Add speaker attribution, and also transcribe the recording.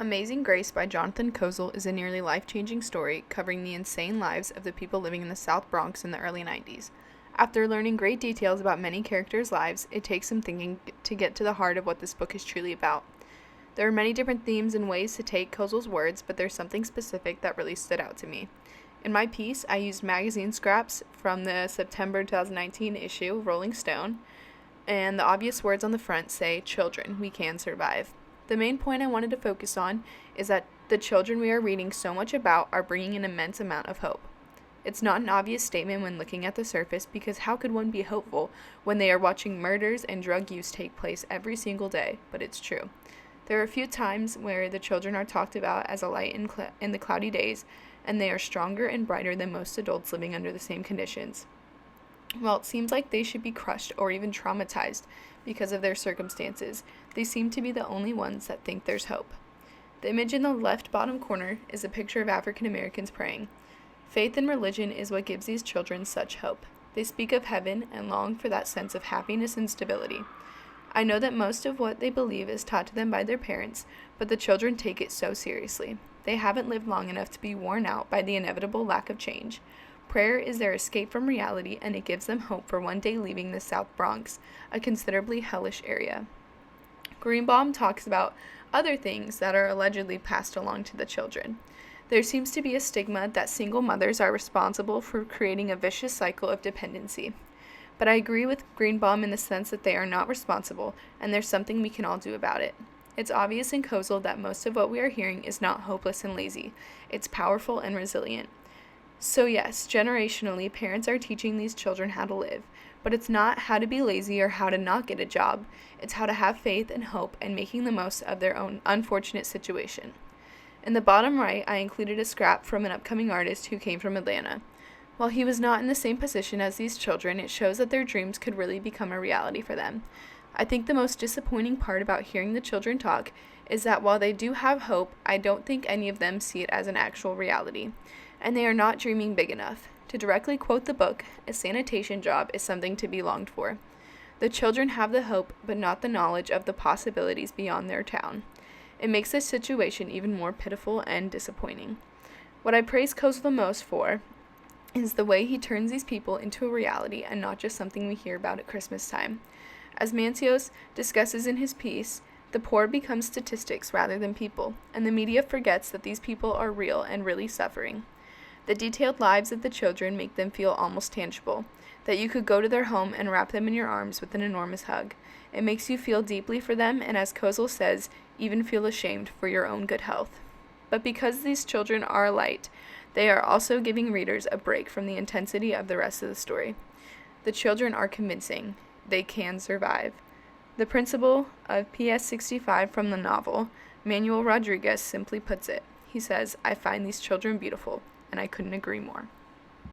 Speaker 1: Amazing Grace by Jonathan Kozol is a nearly life-changing story covering the insane lives of the people living in the South Bronx in the early 90s. After learning great details about many characters' lives, it takes some thinking to get to the heart of what this book is truly about. There are many different themes and ways to take Kozol's words, but there's something specific that really stood out to me. In my piece, I used magazine scraps from the September 2019 issue of Rolling Stone, and the obvious words on the front say, "Children, we can survive." The main point I wanted to focus on is that the children we are reading so much about are bringing an immense amount of hope. It's not an obvious statement when looking at the surface, because how could one be hopeful when they are watching murders and drug use take place every single day, but it's true. There are a few times where the children are talked about as a light in the cloudy days, and they are stronger and brighter than most adults living under the same conditions. While it seems like they should be crushed or even traumatized because of their circumstances, they seem to be the only ones that think there's hope. The image in the left bottom corner is a picture of African Americans praying. Faith and religion is what gives these children such hope. They speak of heaven and long for that sense of happiness and stability. I know that most of what they believe is taught to them by their parents, but the children take it so seriously. They haven't lived long enough to be worn out by the inevitable lack of change. Prayer is their escape from reality, and it gives them hope for one day leaving the South Bronx, a considerably hellish area. Greenbaum talks about other things that are allegedly passed along to the children. There seems to be a stigma that single mothers are responsible for creating a vicious cycle of dependency. But I agree with Greenbaum in the sense that they are not responsible, and there's something we can all do about it. It's obvious in Kozol that most of what we are hearing is not hopeless and lazy. It's powerful and resilient. So yes, generationally, parents are teaching these children how to live, but it's not how to be lazy or how to not get a job. It's how to have faith and hope and making the most of their own unfortunate situation. In the bottom right, I included a scrap from an upcoming artist who came from Atlanta. While he was not in the same position as these children, it shows that their dreams could really become a reality for them. I think the most disappointing part about hearing the children talk is that while they do have hope, I don't think any of them see it as an actual reality. And they are not dreaming big enough. To directly quote the book, a sanitation job is something to be longed for. The children have the hope, but not the knowledge of the possibilities beyond their town. It makes this situation even more pitiful and disappointing. What I praise Kozol the most for is the way he turns these people into a reality and not just something we hear about at Christmas time. As Mancios discusses in his piece, the poor become statistics rather than people, and the media forgets that these people are real and really suffering. The detailed lives of the children make them feel almost tangible, that you could go to their home and wrap them in your arms with an enormous hug. It makes you feel deeply for them, and as Kozol says, even feel ashamed for your own good health. But because these children are a light, they are also giving readers a break from the intensity of the rest of the story. The children are convincing. They can survive. The principal of PS 65 from the novel, Manuel Rodriguez, simply puts it. He says, "I find these children beautiful," and I couldn't agree more.